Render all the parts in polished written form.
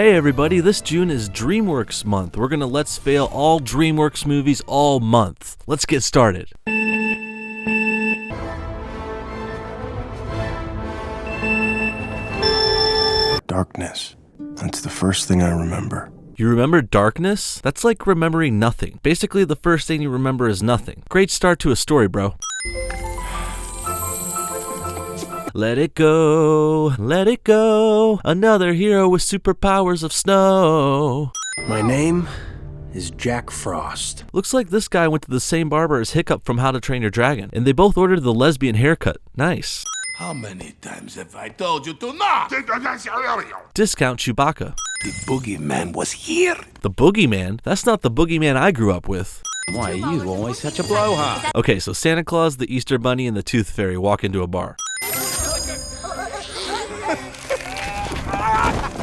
Hey everybody, this June is Dreamworks Month. We're gonna let's fail all Dreamworks movies all month. Let's get started. Darkness. That's the first thing I remember. You remember darkness? That's like remembering nothing. Basically, the first thing you remember is nothing. Great start to a story, bro. Let it go, another hero with superpowers of snow. My name is Jack Frost. Looks like this guy went to the same barber as Hiccup from How to Train Your Dragon, and they both ordered the lesbian haircut. Nice. How many times have I told you to not? Discount Chewbacca. The boogeyman was here. The boogeyman? That's not the boogeyman I grew up with. Why are you always such a blowhard? Okay, so Santa Claus, the Easter Bunny, and the Tooth Fairy walk into a bar.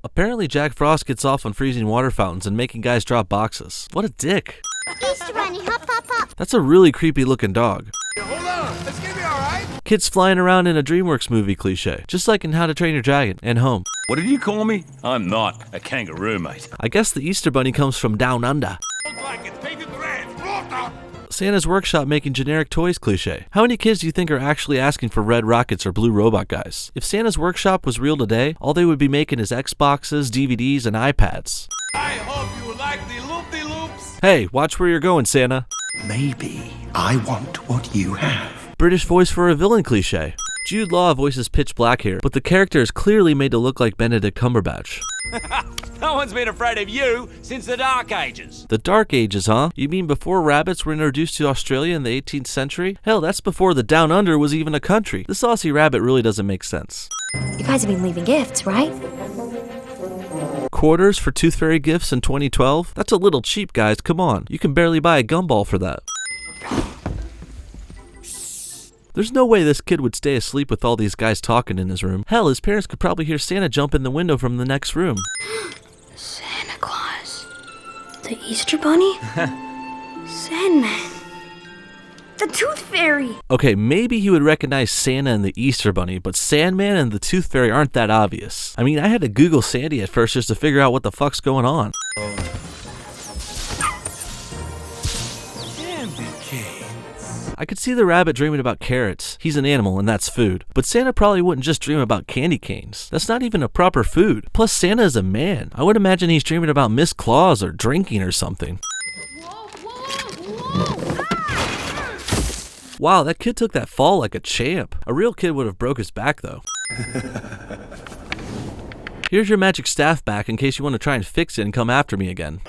Apparently Jack Frost gets off on freezing water fountains and making guys drop boxes. What a dick. Easter Bunny, hop, hop, hop. That's a really creepy looking dog. Hold on, it's gonna be alright. Kids flying around in a Dreamworks movie cliche, just like in How to Train Your Dragon and Home. What did you call me? I'm not a kangaroo, mate. I guess the Easter Bunny comes from down under. Look like it, take it red. Water. Santa's workshop making generic toys cliche. How many kids do you think are actually asking for red rockets or blue robot guys? If Santa's workshop was real today, all they would be making is Xboxes, DVDs, and iPads. I hope you like the loop-de-loops. Hey, watch where you're going, Santa. Maybe I want what you have. British voice for a villain cliche. Jude Law voices Pitch Black here, but the character is clearly made to look like Benedict Cumberbatch. No one's been afraid of you since the Dark Ages. The Dark Ages, huh? You mean before rabbits were introduced to Australia in the 18th century? Hell, that's before the Down Under was even a country. The saucy rabbit really doesn't make sense. You guys have been leaving gifts, right? Quarters for Tooth Fairy gifts in 2012? That's a little cheap, guys. Come on. You can barely buy a gumball for that. There's no way this kid would stay asleep with all these guys talking in his room. Hell, his parents could probably hear Santa jump in the window from the next room. Santa Claus. The Easter Bunny? Sandman. The Tooth Fairy. Okay, maybe he would recognize Santa and the Easter Bunny, but Sandman and the Tooth Fairy aren't that obvious. I mean, I had to Google Sandy at first just to figure out what the fuck's going on. I could see the rabbit dreaming about carrots. He's an animal and that's food. But Santa probably wouldn't just dream about candy canes. That's not even a proper food. Plus Santa is a man. I would imagine he's dreaming about Miss Claus or drinking or something. Wow, that kid took that fall like a champ. A real kid would have broke his back though. Here's your magic staff back in case you want to try and fix it and come after me again.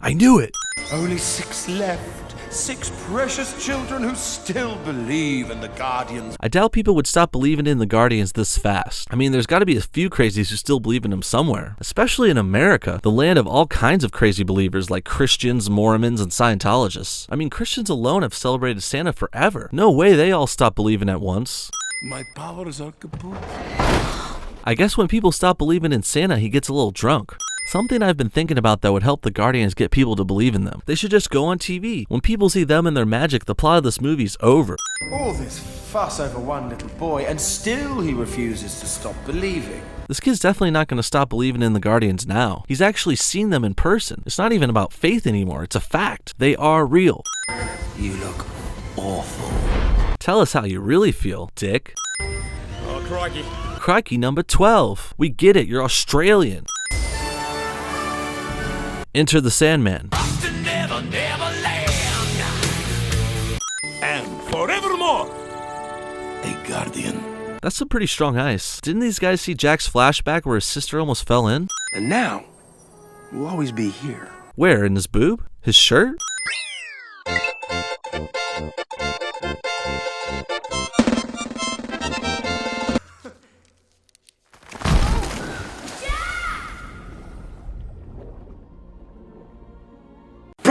I knew it! Only 6 left. 6 precious children who still believe in the Guardians. I doubt people would stop believing in the Guardians this fast. I mean, there's gotta be a few crazies who still believe in them somewhere. Especially in America, the land of all kinds of crazy believers like Christians, Mormons, and Scientologists. I mean, Christians alone have celebrated Santa forever. No way they all stop believing at once. My powers are kaput. I guess when people stop believing in Santa, he gets a little drunk. Something I've been thinking about that would help the Guardians get people to believe in them. They should just go on TV. When people see them and their magic, the plot of this movie's over. All this fuss over one little boy, and still he refuses to stop believing. This kid's definitely not going to stop believing in the Guardians now. He's actually seen them in person. It's not even about faith anymore. It's a fact. They are real. You look awful. Tell us how you really feel, dick. Oh, crikey. Crikey number 12. We get it. You're Australian. Enter the Sandman. And forevermore, a guardian. That's some pretty strong ice. Didn't these guys see Jack's flashback where his sister almost fell in? And now, we'll always be here. Where? In his boob? His shirt?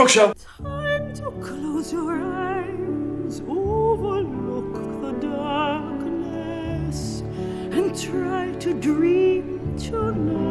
Show. Time to close your eyes, overlook the darkness, and try to dream tonight.